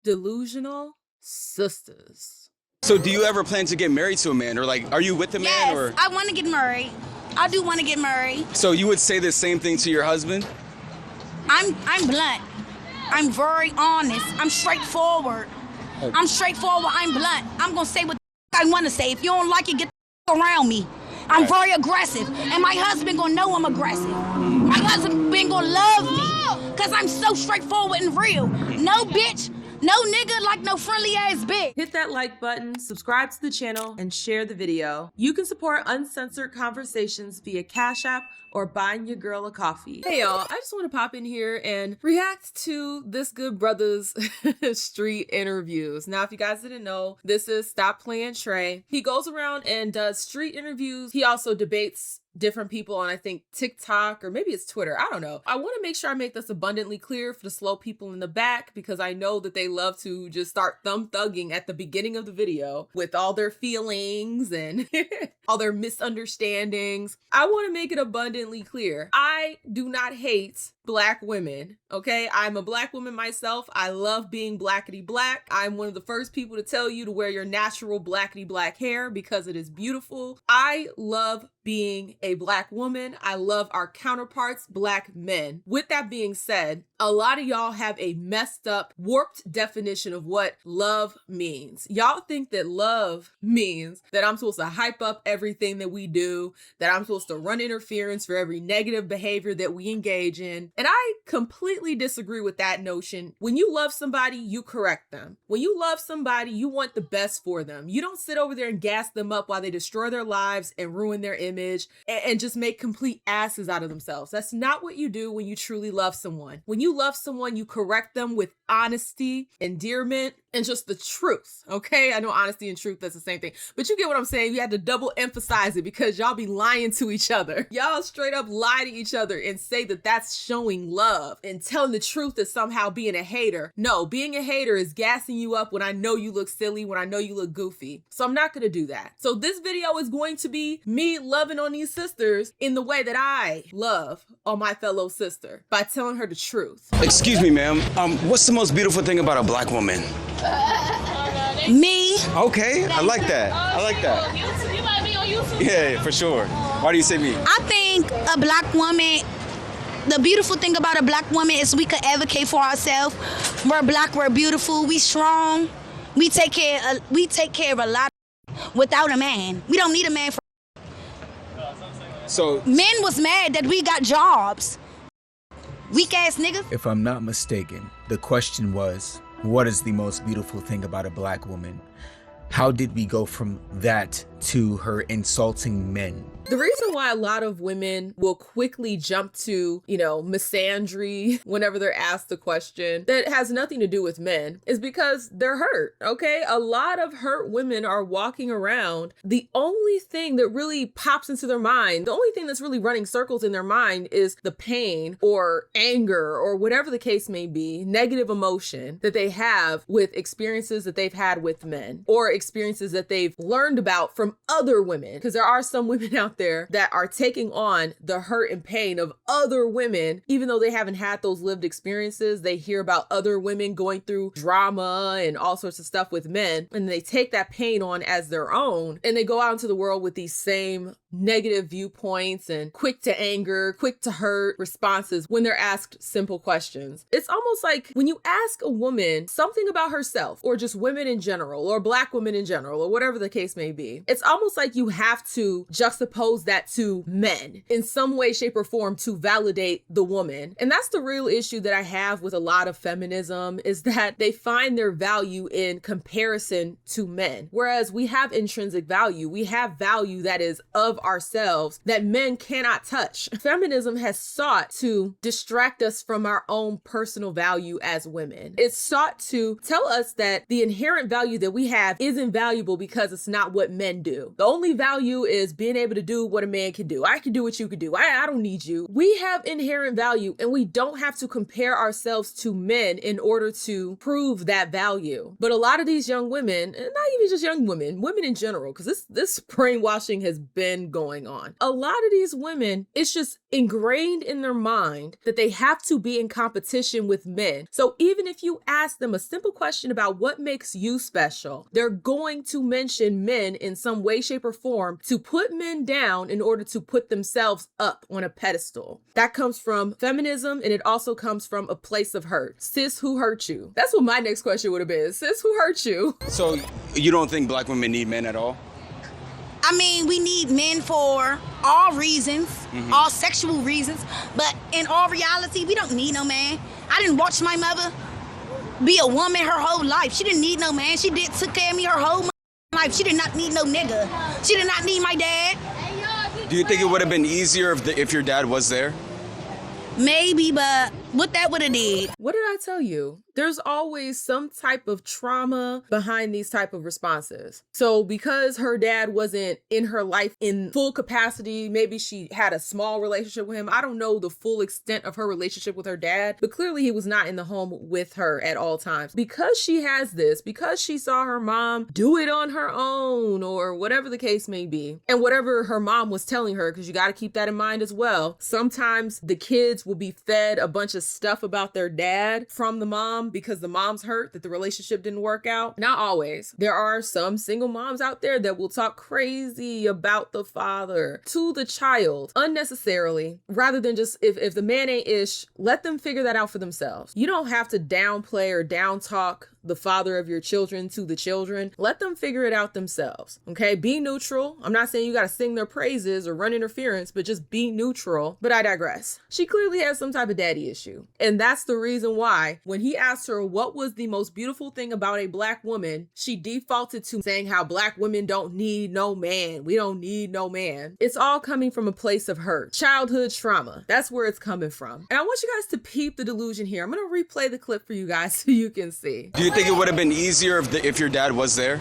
Delusional sisters. So do you ever plan to get married to a man, or like, are you with a man? Or I want to get married. I do want to get married. so you would say the same thing to your husband? I'm blunt. I'm very honest. I'm straightforward. I'm straightforward. I'm blunt. I'm gonna say what I want to say. If you don't like it, get the around me. I'm very aggressive, and my husband gonna know I'm aggressive. My husband gonna love me, cause I'm so straightforward and real. No bitch, no nigga like no friendly ass bitch. Hit that like button, subscribe to the channel, and share the video. You can support uncensored conversations via Cash App or buying your girl a coffee. Hey y'all, I just want to pop in here and react to this good brother's street interviews. Now, if you guys didn't know, this is Stop Playing Trey. He goes around and does street interviews. He also debates different people on, I think, TikTok, or maybe it's Twitter. I don't know. I want to make sure I make this abundantly clear for the slow people in the back, because I know that they love to just start thumb thugging at the beginning of the video with all their feelings and all their misunderstandings. I want to make it abundantly clear. I do not hate Black women, okay? I'm a Black woman myself. I love being blackity black. I'm one of the first people to tell you to wear your natural blackity black hair because it is beautiful. I love being a Black woman. I love our counterparts, Black men. With that being said, a lot of y'all have a messed up, warped definition of what love means. Y'all think that love means that I'm supposed to hype up everything that we do, that I'm supposed to run interference for every negative behavior that we engage in. And I completely disagree with that notion. When you love somebody, you correct them. When you love somebody, you want the best for them. You don't sit over there and gas them up while they destroy their lives and ruin their image and just make complete asses out of themselves. That's not what you do when you truly love someone. When you love someone, you correct them with honesty, endearment, and just the truth, okay? I know honesty and truth, that's the same thing, but you get what I'm saying. You have to double emphasize it because y'all be lying to each other. Y'all straight up lie to each other and say that that's showing love and telling the truth is somehow being a hater. No, being a hater is gassing you up when I know you look silly, when I know you look goofy. So I'm not gonna do that. So this video is going to be me loving on these sisters in the way that I love on my fellow sister, by telling her the truth. Excuse me, ma'am. What's the most beautiful thing about a Black woman? Me. Okay, I like that. I like that. You might be on YouTube. Yeah, for sure. Why do you say me? I think a Black woman, the beautiful thing about a Black woman is we could advocate for ourselves. We're Black, we're beautiful, we strong. We take care of a lot without a man. We don't need a man for. So Men was mad that we got jobs. Weak ass niggas. If I'm not mistaken, the question was, what is the most beautiful thing about a Black woman? How did we go from that to her insulting men? The reason why a lot of women will quickly jump to, misandry whenever they're asked a question that has nothing to do with men is because they're hurt, okay? A lot of hurt women are walking around. The only thing that really pops into their mind, the only thing that's really running circles in their mind is the pain or anger or whatever the case may be, negative emotion that they have with experiences that they've had with men or experiences that they've learned about from other women. Because there are some women out there that are taking on the hurt and pain of other women, even though they haven't had those lived experiences. They hear about other women going through drama and all sorts of stuff with men, and they take that pain on as their own, and they go out into the world with these same negative viewpoints and quick to anger, quick to hurt responses when they're asked simple questions. It's almost like when you ask a woman something about herself, or just women in general, or Black women in general, or whatever the case may be, it's almost like you have to juxtapose that to men in some way, shape, or form to validate the woman. And that's the real issue that I have with a lot of feminism, is that they find their value in comparison to men. Whereas we have intrinsic value. We have value that is of ourselves that men cannot touch. Feminism has sought to distract us from our own personal value as women. It's sought to tell us that the inherent value that we have isn't valuable because it's not what men do. The only value is being able to do what a man can do. I can do what you can do. I don't need you. We have inherent value, and we don't have to compare ourselves to men in order to prove that value. But a lot of these young women, and not even just young women, women in general, because this brainwashing has been going on. A lot of these women, it's just ingrained in their mind that they have to be in competition with men. So even if you ask them a simple question about what makes you special, they're going to mention men in some way, shape, or form to put men down in order to put themselves up on a pedestal. That comes from feminism, and it also comes from a place of hurt. Sis, who hurt you? That's what my next question would have been. Sis, who hurt you? So you don't think black women need men at all? I mean, we need men for all reasons, all sexual reasons, but in all reality, we don't need no man. I didn't watch my mother be a woman her whole life. She didn't need no man. She took care of me her whole life. She did not need no nigga. She did not need my dad. Do you think it would have been easier if your dad was there? Maybe, but what that would have did. What did I tell you? There's always some type of trauma behind these type of responses. So because her dad wasn't in her life in full capacity, maybe she had a small relationship with him. I don't know the full extent of her relationship with her dad, but clearly he was not in the home with her at all times. Because she has this, because she saw her mom do it on her own or whatever the case may be, and whatever her mom was telling her, because you got to keep that in mind as well. Sometimes the kids will be fed a bunch of stuff about their dad from the mom because the mom's hurt that the relationship didn't work out. Not always. There are some single moms out there that will talk crazy about the father to the child unnecessarily, rather than just if the man ain't ish, let them figure that out for themselves. You don't have to downplay or down talk the father of your children to the children. Let them figure it out themselves. Okay, be neutral. I'm not saying you got to sing their praises or run interference, but just be neutral. But I digress. She clearly has some type of daddy issue. And that's the reason why when he asked her what was the most beautiful thing about a black woman, she defaulted to saying how black women don't need no man. We don't need no man. It's all coming from a place of hurt, childhood trauma. That's where it's coming from. And I want you guys to peep the delusion here. I'm going to replay the clip for you guys so you can see. Do you think it would have been easier if your dad was there?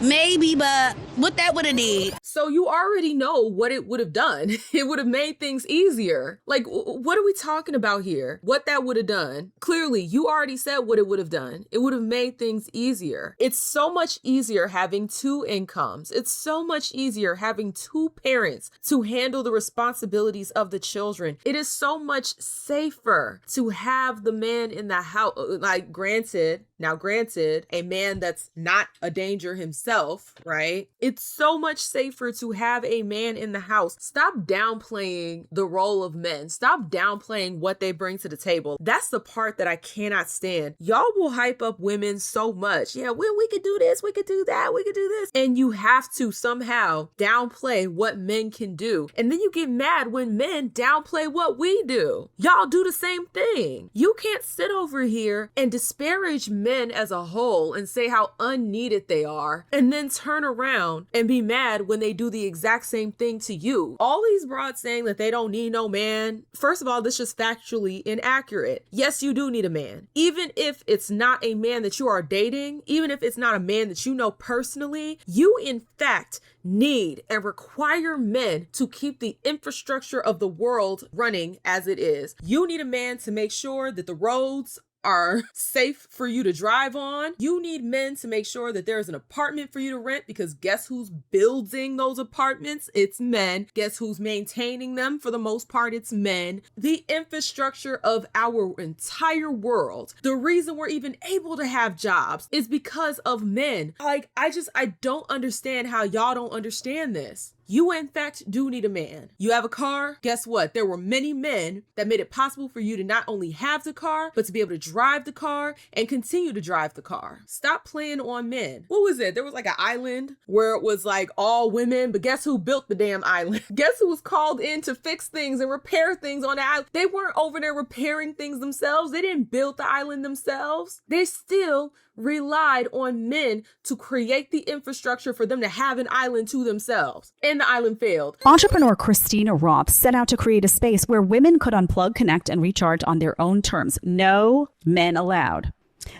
Maybe, but what that would have did. So you already know what it would have done. It would have made things easier. Like, what are we talking about here? What that would have done? Clearly, you already said what it would have done. It would have made things easier. It's so much easier having two incomes. It's so much easier having two parents to handle the responsibilities of the children. It is so much safer to have the man in the house. Like, granted, a man that's not a danger himself, right? It's so much safer to have a man in the house. Stop downplaying the role of men. Stop downplaying what they bring to the table. That's the part that I cannot stand. Y'all will hype up women so much. Yeah, we could do this, we could do that, we could do this. And you have to somehow downplay what men can do. And then you get mad when men downplay what we do. Y'all do the same thing. You can't sit over here and disparage men as a whole and say how unneeded they are, and then turn around and be mad when they do the exact same thing to you. All these broads saying that they don't need no man, first of all, this is factually inaccurate. Yes, you do need a man. Even if it's not a man that you are dating, even if it's not a man that you know personally, you in fact need and require men to keep the infrastructure of the world running as it is. You need a man to make sure that the roads are safe for you to drive on. You need men to make sure that there's an apartment for you to rent, because guess who's building those apartments? It's men. Guess who's maintaining them? For the most part, it's men. The infrastructure of our entire world, the reason we're even able to have jobs is because of men. Like, I don't understand how y'all don't understand this. You, in fact, do need a man. You have a car. Guess what? There were many men that made it possible for you to not only have the car, but to be able to drive the car and continue to drive the car. Stop playing on men. What was it? There was like an island where it was like all women, but guess who built the damn island? Guess who was called in to fix things and repair things on the island? They weren't over there repairing things themselves. They didn't build the island themselves. They still relied on men to create the infrastructure for them to have an island to themselves. And the island failed. Entrepreneur Christina Roth set out to create a space where women could unplug, connect, and recharge on their own terms. No men allowed.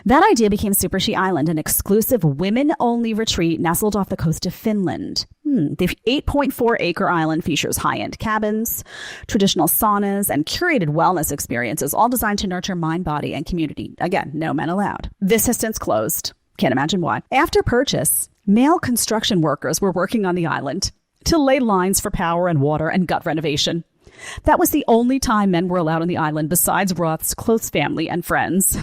That idea became Super She Island, an exclusive women-only retreat nestled off the coast of Finland. The 8.4-acre island features high-end cabins, traditional saunas, and curated wellness experiences, all designed to nurture mind, body, and community. Again, no men allowed. This has since closed. Can't imagine why. After purchase, male construction workers were working on the island. to lay lines for power and water and gut renovation. That was the only time men were allowed on the island besides Roth's close family and friends.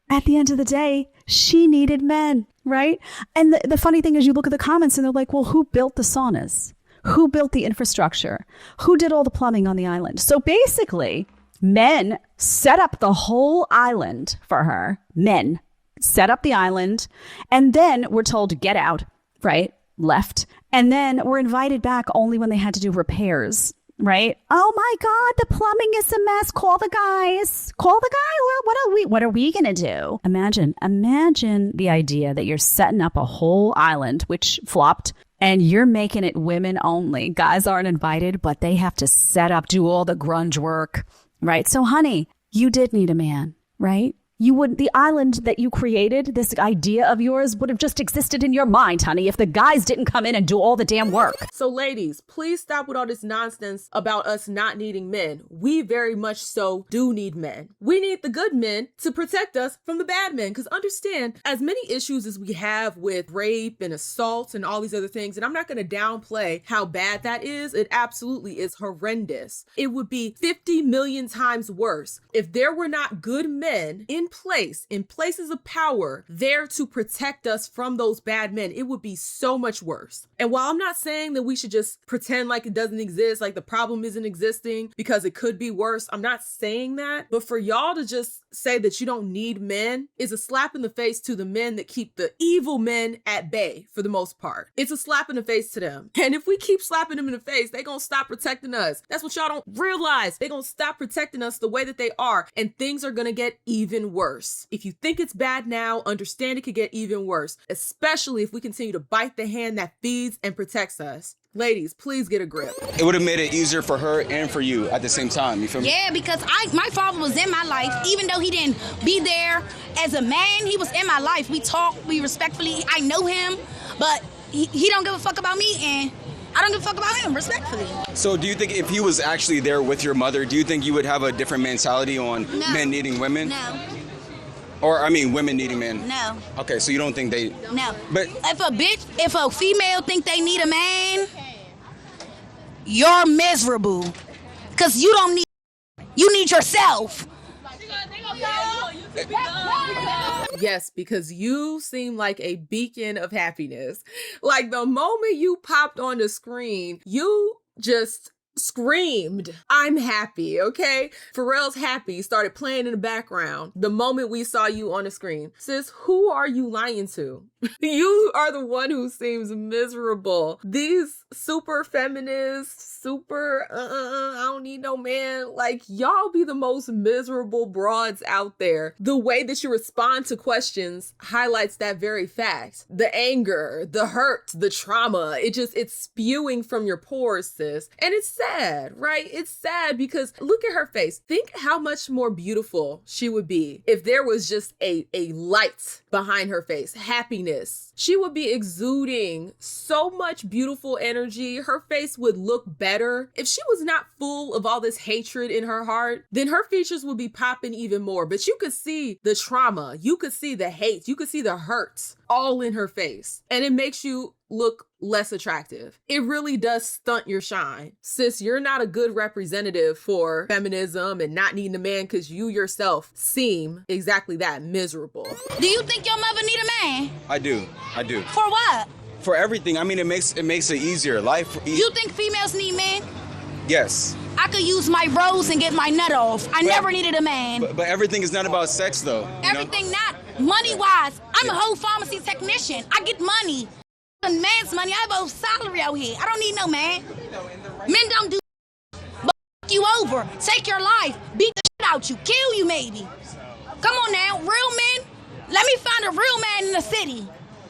At the end of the day, she needed men, right? And the funny thing is you look at the comments and they're like, well, who built the saunas? Who built the infrastructure? Who did all the plumbing on the island? So basically, men set up the whole island for her. Men set up the island, and then we're told to get out, right? Left. And then we're invited back only when they had to do repairs, right? Oh my God, the plumbing is a mess. Call the guys. Call the guy. Well, what are we going to do? Imagine the idea that you're setting up a whole island, which flopped, and you're making it women only. Guys aren't invited, but they have to set up, do all the grunge work, right? So honey, you did need a man, right? The island that you created, this idea of yours, would have just existed in your mind, honey, if the guys didn't come in and do all the damn work. So ladies, please stop with all this nonsense about us not needing men. We very much so do need men. We need the good men to protect us from the bad men. Because understand, as many issues as we have with rape and assault and all these other things, and I'm not going to downplay how bad that is, it absolutely is horrendous. It would be 50 million times worse if there were not good men in places of power there to protect us from those bad men. It would be so much worse. And while I'm not saying that we should just pretend like it doesn't exist, like the problem isn't existing because it could be worse, I'm not saying that. But for y'all to just say that you don't need men is a slap in the face to the men that keep the evil men at bay for the most part. It's a slap in the face to them. And if we keep slapping them in the face, they're gonna stop protecting us. That's what y'all don't realize. They're gonna stop protecting us the way that they are, and things are gonna get even worse. If you think it's bad now, understand it could get even worse, especially if we continue to bite the hand that feeds and protects us. Ladies, please get a grip. It would have made it easier for her and for you at the same time. You feel me? Yeah, because my father was in my life, even though he didn't be there as a man. He was in my life. We talked, we respectfully. I know him, but he don't give a fuck about me, and I don't give a fuck about him, respectfully. So do you think if he was actually there with your mother, do you think you would have a different mentality on men needing women? No. Or, I mean, women needing men? No. Okay, so you don't think they... No. But if a female think they need a man, you're miserable. Because you don't need... You need yourself. Yes, because you seem like a beacon of happiness. Like the moment you popped on the screen, you just screamed, I'm happy, okay? Pharrell's Happy started playing in the background the moment we saw you on the screen. Sis, who are you lying to? You are the one who seems miserable. These super feminists, I don't need no man, like y'all be the most miserable broads out there. The way that you respond to questions highlights that very fact. The anger, the hurt, the trauma, it's spewing from your pores, sis. And it's sad, right? It's sad because look at her face. Think how much more beautiful she would be if there was just a light behind her face, happiness. She would be exuding so much beautiful energy. Her face would look better. If she was not full of all this hatred in her heart, then her features would be popping even more. But you could see the trauma, you could see the hate, you could see the hurt all in her face. And it makes you look less attractive. It really does stunt your shine. Sis, you're not a good representative for feminism and not needing a man because you yourself seem exactly that, miserable. Do you think your mother need a man? I do. For what? For everything. I mean, it makes it easier. Life. You think females need men? Yes. I could use my rose and get my nut off. I never needed a man. But everything is not about sex, though. Everything not money-wise. I'm a whole pharmacy technician. I get money. Man's money. I have a salary out here. I don't need no man. Men don't do but you over. Take your life. Beat the shit out you. Kill you maybe. Come on now. Real men. Let me find a real man in the city.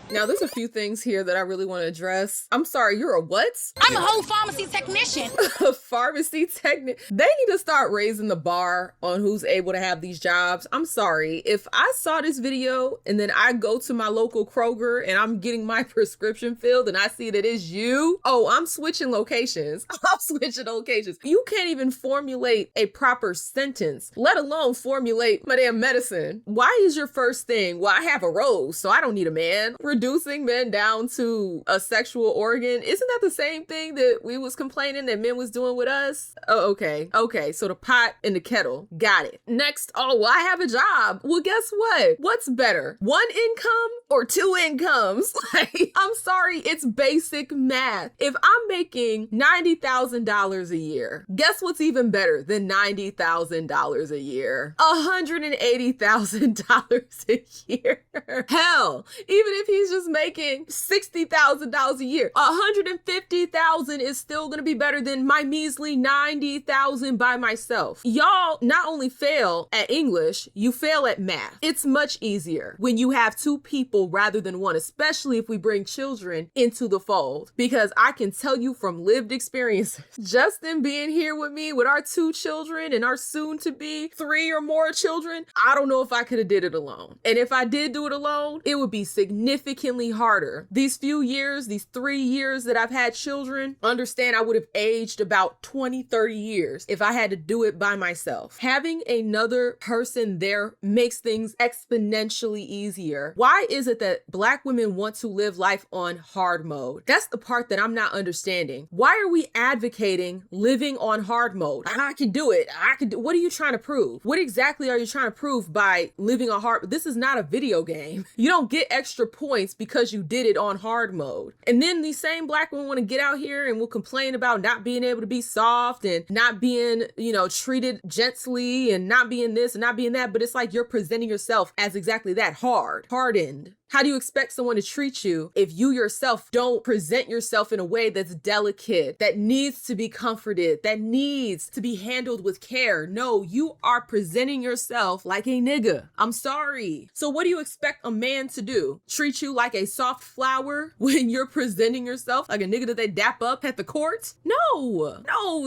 Now, there's a few things here that I really want to address. I'm sorry, you're a what? I'm a whole pharmacy technician. A pharmacy technician? They need to start raising the bar on who's able to have these jobs. I'm sorry. If I saw this video and then I go to my local Kroger and I'm getting my prescription filled and I see that it's you, oh, I'm switching locations. I'm switching locations. You can't even formulate a proper sentence, let alone formulate my damn medicine. Why is your first thing, well, I have a rose, so I don't need a man? reducing men down to a sexual organ, isn't that the same thing that we was complaining that men was doing with us? Oh, okay. Okay, so the pot and the kettle. Got it. Next, oh, well, I have a job. Well, guess what? What's better? One income or two incomes? Like, I'm sorry, it's basic math. If I'm making $90,000 a year, guess what's even better than $90,000 a year? $180,000 a year. Hell, even if he's just making $60,000 a year, $150,000 is still gonna be better than my measly $90,000 by myself. Y'all not only fail at English, you fail at math. It's much easier when you have two people rather than one, especially if we bring children into the fold. Because I can tell you from lived experiences, just in being here with me with our two children and our soon to be 3 or more children, I don't know if I could have did it alone. And if I did do it alone, it would be significantly harder. These few years, these 3 years that I've had children, understand I would have aged about 20, 30 years if I had to do it by myself. Having another person there makes things exponentially easier. Why is it that Black women want to live life on hard mode? That's the part that I'm not understanding. Why are we advocating living on hard mode? I can do it. What are you trying to prove? What exactly are you trying to prove by living on hard? This is not a video game. You don't get extra points because you did it on hard mode. And then these same Black women want to get out here and will complain about not being able to be soft and not being, treated gently and not being this and not being that. But it's like you're presenting yourself as exactly that, hardened. How do you expect someone to treat you if you yourself don't present yourself in a way that's delicate, that needs to be comforted, that needs to be handled with care? No, you are presenting yourself like a nigga. I'm sorry. So what do you expect a man to do? Treat you like a soft flower when you're presenting yourself like a nigga that they dap up at the court? No,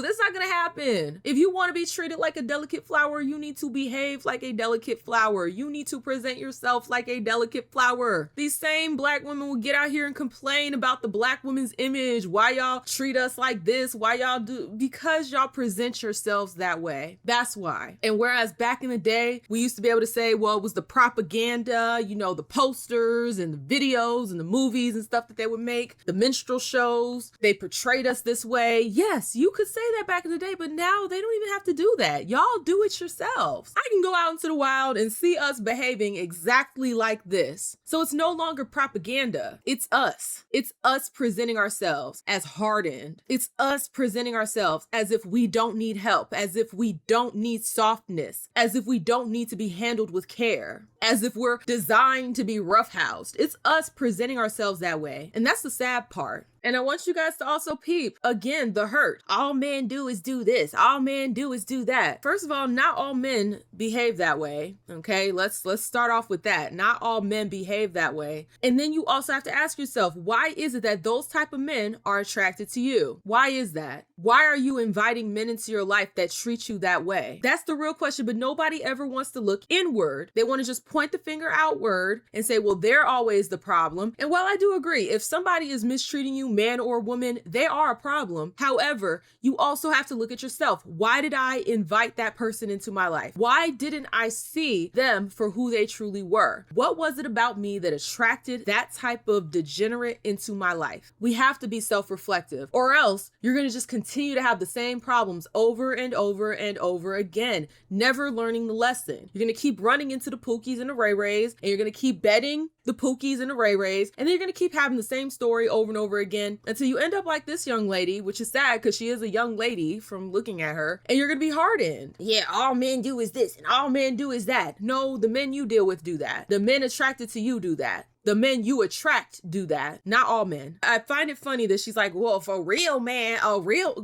that's not gonna happen. If you want to be treated like a delicate flower, you need to behave like a delicate flower. You need to present yourself like a delicate flower. These same Black women will get out here and complain about the Black woman's image. Why y'all treat us like this? Why y'all do? Because y'all present yourselves that way. That's why. And whereas back in the day, we used to be able to say, well, it was the propaganda, the posters and the videos and the movies and stuff that they would make, the minstrel shows, they portrayed us this way. Yes, you could say that back in the day, but now they don't even have to do that. Y'all do it yourselves. I can go out into the wild and see us behaving exactly like this. So it's no longer propaganda. It's us. It's us presenting ourselves as hardened. It's us presenting ourselves as if we don't need help, as if we don't need softness, as if we don't need to be handled with care, as if we're designed to be roughhoused. It's us presenting ourselves that way. And that's the sad part. And I want you guys to also peep, again, the hurt. All men do is do this. All men do is do that. First of all, not all men behave that way. Okay, let's start off with that. Not all men behave that way. And then you also have to ask yourself, why is it that those type of men are attracted to you? Why is that? Why are you inviting men into your life that treat you that way? That's the real question, but nobody ever wants to look inward. They want to just point the finger outward and say, well, they're always the problem. And while I do agree, if somebody is mistreating you, man or woman, they are a problem. However, you also have to look at yourself. Why did I invite that person into my life? Why didn't I see them for who they truly were? What was it about me that attracted that type of degenerate into my life? We have to be self-reflective, or else you're going to just continue to have the same problems over and over and over again, never learning the lesson. You're going to keep running into the Pookies and the Ray Rays, and you're going to keep betting the Pookies and the Ray Rays, and then you're going to keep having the same story over and over again until you end up like this young lady, which is sad because she is a young lady from looking at her, and you're going to be hardened. Yeah, all men do is this and all men do is that. No, the men you deal with do that. The men attracted to you do that. The men you attract do that. Not all men. I find it funny that she's like, well, if a real man, a real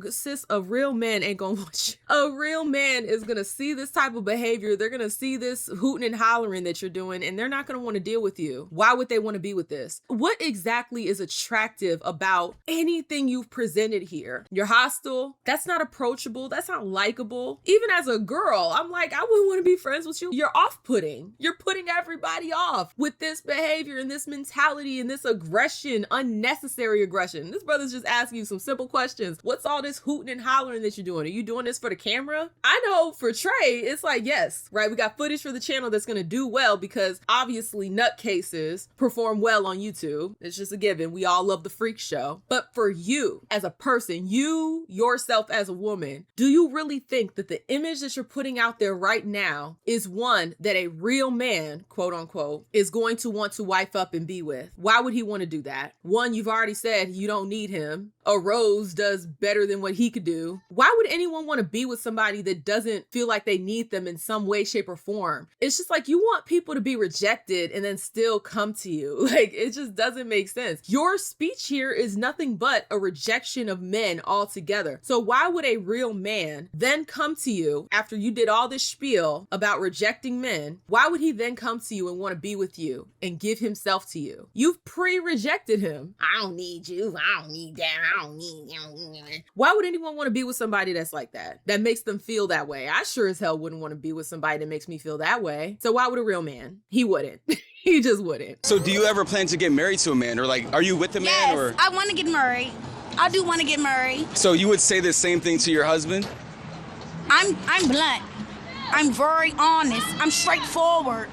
man ain't gonna watch you. A real man is gonna see this type of behavior. They're gonna see this hooting and hollering that you're doing, and they're not gonna want to deal with you. Why would they want to be with this? What exactly is attractive about anything you've presented here? You're hostile. That's not approachable. That's not likable. Even as a girl, I'm like, I wouldn't want to be friends with you. You're off-putting. You're putting everybody off with this behavior. and this mentality and this aggression, unnecessary aggression? This brother's just asking you some simple questions. What's all this hooting and hollering that you're doing? Are you doing this for the camera? I know for Trey, it's like, yes, right? We got footage for the channel that's going to do well because obviously nutcases perform well on YouTube. It's just a given. We all love the freak show. But for you as a person, you yourself as a woman, do you really think that the image that you're putting out there right now is one that a real man, quote unquote, is going to want to wife up and be with? Why would he want to do that? One, you've already said you don't need him. A rose does better than what he could do. Why would anyone want to be with somebody that doesn't feel like they need them in some way, shape, or form? It's just like you want people to be rejected and then still come to you. Like, it just doesn't make sense. Your speech here is nothing but a rejection of men altogether. So why would a real man then come to you after you did all this spiel about rejecting men? Why would he then come to you and want to be with you and give himself to you? You've pre-rejected him. I don't need you. I don't need that. I don't need you. Why would anyone want to be with somebody that's like that? That makes them feel that way. I sure as hell wouldn't want to be with somebody that makes me feel that way. So why would a real man? He wouldn't. He just wouldn't. So do you ever plan to get married to a man, or like, are you with a man? Yes, Or I want to get married. I do want to get married. so you would say the same thing to your husband? I'm blunt. I'm very honest. I'm straightforward.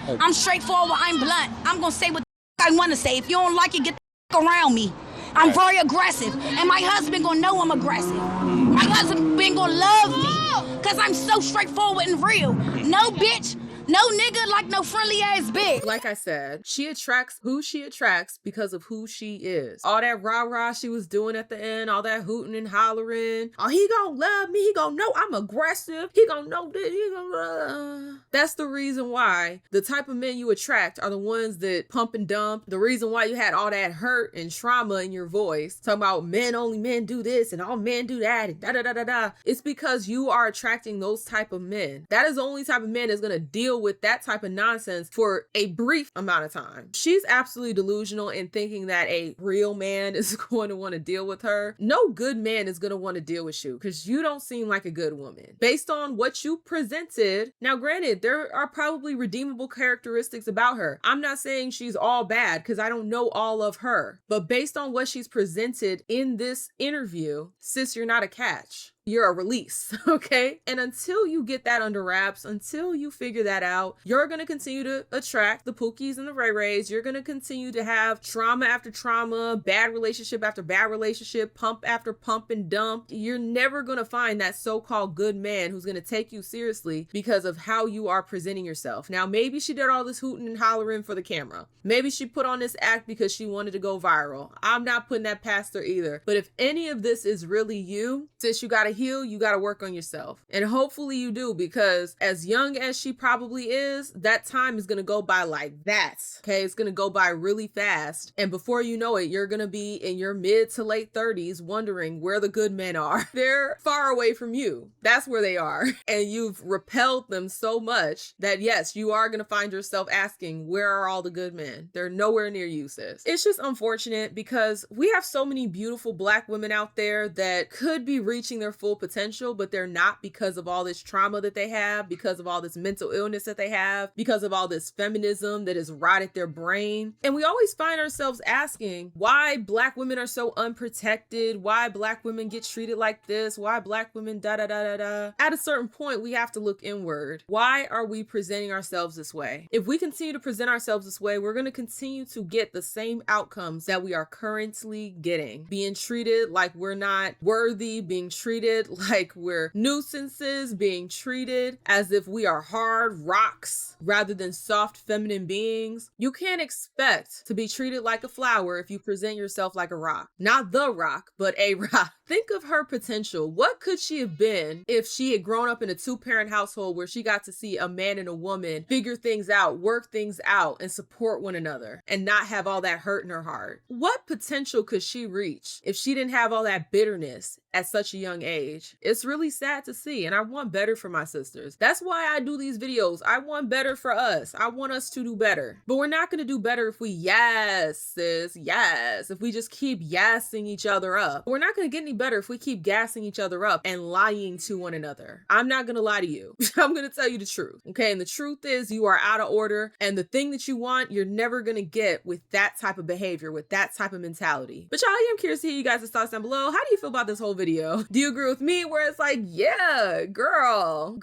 I'm straightforward. I'm blunt. I'm going to say what I want to say. If you don't like it, get the around me. I'm very aggressive. And my husband going to know I'm aggressive. My husband going to love me because I'm so straightforward and real. No bitch. No nigga like no friendly ass bitch. Like I said, she attracts who she attracts because of who she is. All that rah-rah she was doing at the end, all that hooting and hollering. Oh, he gonna love me. He gonna know I'm aggressive. He gonna know this. He gonna... That's the reason why the type of men you attract are the ones that pump and dump. The reason why you had all that hurt and trauma in your voice, talking about men, only men do this and all men do that and da-da-da-da-da. It's because you are attracting those type of men. That is the only type of man that's gonna deal with that type of nonsense for a brief amount of time. She's absolutely delusional in thinking that a real man is going to want to deal with her. No good man is going to want to deal with you because you don't seem like a good woman. Based on what you presented, now granted, there are probably redeemable characteristics about her. I'm not saying she's all bad because I don't know all of her, but based on what she's presented in this interview, sis, you're not a catch. You're a release, okay? And until you get that under wraps, until you figure that out, you're going to continue to attract the Pookies and the Ray Rays. You're going to continue to have trauma after trauma, bad relationship after bad relationship, pump after pump and dump. You're never going to find that so-called good man who's going to take you seriously because of how you are presenting yourself. Now, maybe she did all this hooting and hollering for the camera. Maybe she put on this act because she wanted to go viral. I'm not putting that past her either. But if any of this is really you, sis, you got to heal, you got to work on yourself. And hopefully you do, because as young as she probably is, that time is going to go by like that. Okay. It's going to go by really fast. And before you know it, you're going to be in your mid to late 30s wondering where the good men are. They're far away from you. That's where they are. And you've repelled them so much that yes, you are going to find yourself asking, where are all the good men? They're nowhere near you, sis. It's just unfortunate because we have so many beautiful Black women out there that could be reaching their full potential, but they're not because of all this trauma that they have, because of all this mental illness that they have, because of all this feminism that has rotted their brain. And we always find ourselves asking why Black women are so unprotected, why Black women get treated like this, why Black women da-da-da-da-da. At a certain point, we have to look inward. Why are we presenting ourselves this way? If we continue to present ourselves this way, we're going to continue to get the same outcomes that we are currently getting. Being treated like we're not worthy, being treated like we're nuisances, being treated as if we are hard rocks rather than soft feminine beings. You can't expect to be treated like a flower if you present yourself like a rock. Not the rock, but a rock. Think of her potential. What could she have been if she had grown up in a two-parent household where she got to see a man and a woman figure things out, work things out, and support one another and not have all that hurt in her heart? What potential could she reach if she didn't have all that bitterness, at such a young age. It's really sad to see, and I want better for my sisters. That's why I do these videos. I want better for us. I want us to do better. But we're not going to do better if we yes, sis, yes, if we just keep yassing each other up. We're not going to get any better if we keep gassing each other up and lying to one another. I'm not going to lie to you. I'm going to tell you the truth. Okay. And the truth is you are out of order, and the thing that you want, you're never going to get with that type of behavior, with that type of mentality. But y'all, I am curious to hear you guys' thoughts down below. How do you feel about this whole video? Do you agree with me where it's like, yeah, girl,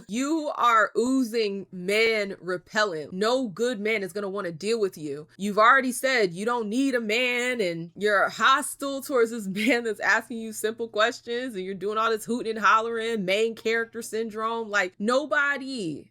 you are oozing man repellent. No good man is going to want to deal with you. You've already said you don't need a man, and you're hostile towards this man that's asking you simple questions, and you're doing all this hooting and hollering, main character syndrome. Like nobody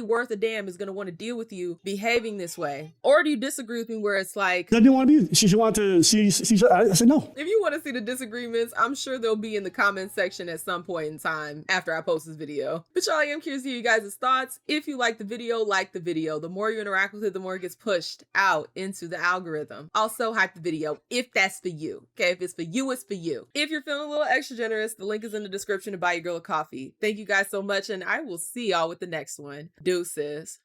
worth a damn is going to want to deal with you behaving this way. Or do you disagree with me where it's like, I didn't want to be, she wanted to see, I said no. if you want to see the disagreements, I'm sure they'll be in the comment section at some point in time after I post this video. But y'all, I am curious to hear you guys' thoughts. If you like the video, like the video. The more you interact with it, the more it gets pushed out into the algorithm. Also, hype the video if that's for you. Okay, if it's for you, it's for you. If you're feeling a little extra generous, the link is in the description to buy your girl a coffee. Thank you guys so much, and I will see y'all with the next one. Deuces.